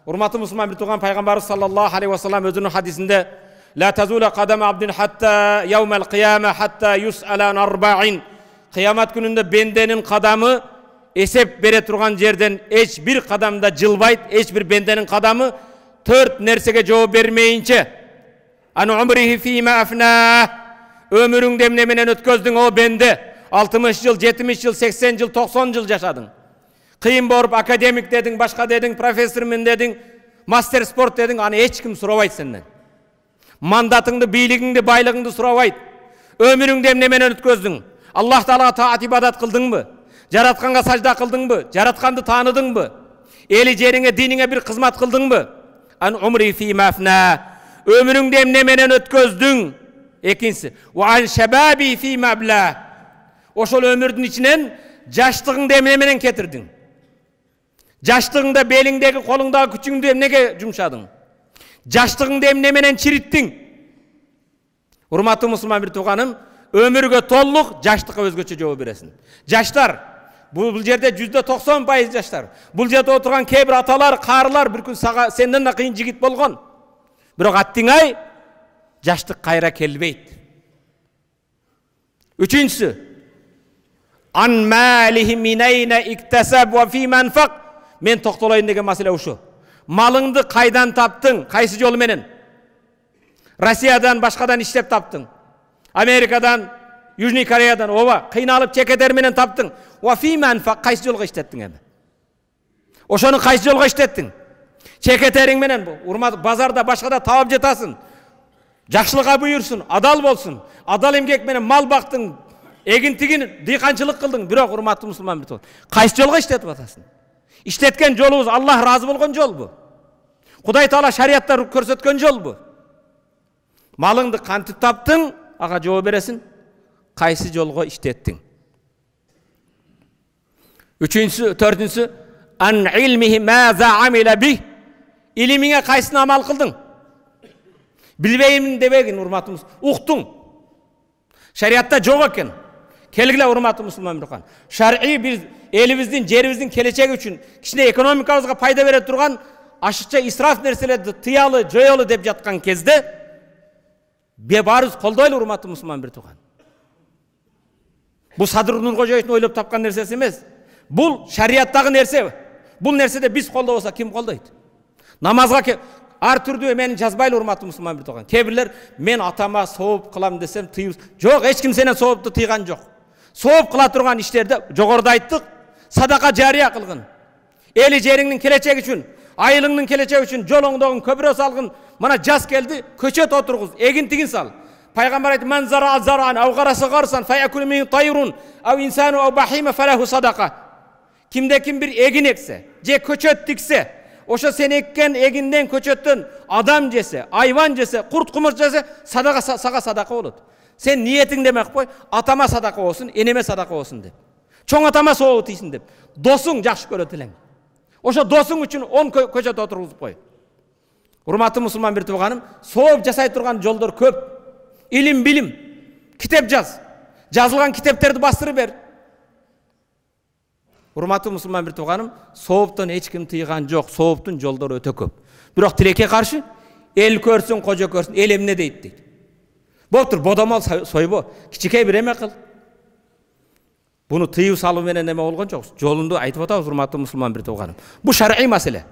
Урматтуу мусулман, бир тууган пайгамбарыбыз саллаллаху алейхи ва саллям өзүнүн хадисинде لا تزول قدم عبد حتى يوم القيامة حتى يسأل عن أربعين. Kıyamet gününde bendenin kadamı esep bere turgan жерден eç bir kadamda cılbayt, eç bir bendenin kadamı 4 nersege cevap vermeyince. An umrihi fîme afnâh. Ömürün demlemenen ötközdün o bende. 60 yıl, 70 yıl, 80 yıl, 90 yıl yaşadın. Kıyın borup akademik dedin, başka dedin, profesörmün dedin, master sport dedin, hani hiç kim sorabayt senden. Mandatыңды, бийлигиңди, байлыгыңды сурабайт. Өмүрүңдү эмне менен өткөздүң? Аллах Таалага таат ибадат кылдыңбы? Жаратканга сажда кылдыңбы? Жаратканды тааныдыңбы? Эли жериңе, диниңе бир кызмат кылдыңбы? Ан умри фи мафна. Өмүрүңдү эмне менен өткөздүң? Экинчиси, ва ан шабаби фи мабла. Ошол өмүрдүн ичинен жаштыгыңды эмне менен кетирдиң? Жаштыгыңда белиңдеги, колуңдагы күчүңдү эмнеге жумшадың? Жаштыгыңды эмне менен чириттиң? Урматтуу мусулман бир тууганым, өмүргө толлук, жаштыкка өзгөчө жооп бересиң. Жаштар, бул жерде %90% жаштар. Бул жерде отурган кээ бир аталар, каарылар бир күн сенден да кыйын жигит болгон. Бирок аттиңай, жаштык кайра келбейт. Үчүнчүсү, ан малихи минайна иктасаб ва фи манфак. Мен токтолоюн деген маселе ушу. Malыңды кайдан таптың? Кайсы жолу менен? Россиядан, башкадан иштеп таптың. Америкадан, Южный Кореядан, ооба, кыйналып чекетер менен таптың. Ва фи манфак, кайсы жолго иштеттиң эми? Ошону кайсы жолго иштеттиң? Чекетериң менен базарда, башкада таап жатасың. Жакшылыкка буйурсун, адал болсун. Адал эмгек менен мал бактың, эгин тигин, дыйканчылык кылдың. Бирок урматтуу мусулман бир топ. Кайсы жолго иштетип атасың? İşletken жолубуз Аллах разы болгон жол бу. Кудай Таала шариятта көрсөткөн жол бу. Малыңды кантип таптың? Ага жооп бересиң. Кайсы жолго иштеттиң? Үчүнчүсү, төртүнчүсү, ан илмихи маза амила бих. Илимиңе кайсыны амал кылдың? Билбеймин дебегин, урматтуу мусулман. Уктуң. Шариятта жок экен. Келгиле урматтуу мусулман биркан. Шар'ий биз элибиздин, жерибиздин келечеги үчүн, кичине экономикабызга пайда бере турган ашыкча исраф нерселерди тыялы, жоёлу деп жаткан кезде баарыбыз колдойлу урматтуу мусулман бир тууган. Бул Садыр Нуркожоевдун ойлоп тапкан нерсеси эмес. Бул шарияттагы нерсе. Бул нерседе биз колдобосок ким колдойт? Намазга ар түрдүү мени жазбайлы урматтуу мусулман бир тууган. Кээ бирлер мен атама сооп кылам десем тыйып. Жок, эч ким сенен соопту тыйган жок. Сооп кыла турган иштерде жогоруда айттык, садака жария кылгын. Эли жериңдин келечеги үчүн, айылыңдын келечеги үчүн жолуңдогун көпүрө салгын. Мына жаз келди, көчөт отургуз, эгин тигин сал. Пайгамбар айтты: "Ман зара заран ау гараса гарсан фаякул мин тайрун ау инсану ау бахима фалаху садака." Кимде ким бир эгин эксе, же көчөт тиксе, ошо сен эккен эгинден, көчөттөн адам жесе, айван жесе, курт кумурт жесе, сага садака болот. Sen niyetin demek koy, atama sadaka olsun, eneme sadaka olsun de. Çoğun atama soğuk tiysin de. Dosun jakşı körötülen. Oşa dosun üçün 10 köşet oturguzup koy. Urmatlı musulman bir tuğanım, soğuk jasay turgan joldur köp. İlim, bilim, kitap jaz. Жазылған kitapterdi bastırı ber. Urmatlı musulman bir tuğanım, soğuktan hiç kim tıygan yok, soğuktun joldur öte köp. Biroq tileke karşı, el körsün, koca körsün, el emne deyip deydi. Botur, bodamal soybo, kiçikey bir eme kıl. Bunu tıyıp salı menen eme olgan çok. Jolundu aytıp atабыз, urmatlı musulman bir tuğanım. Bu şer'i mesele.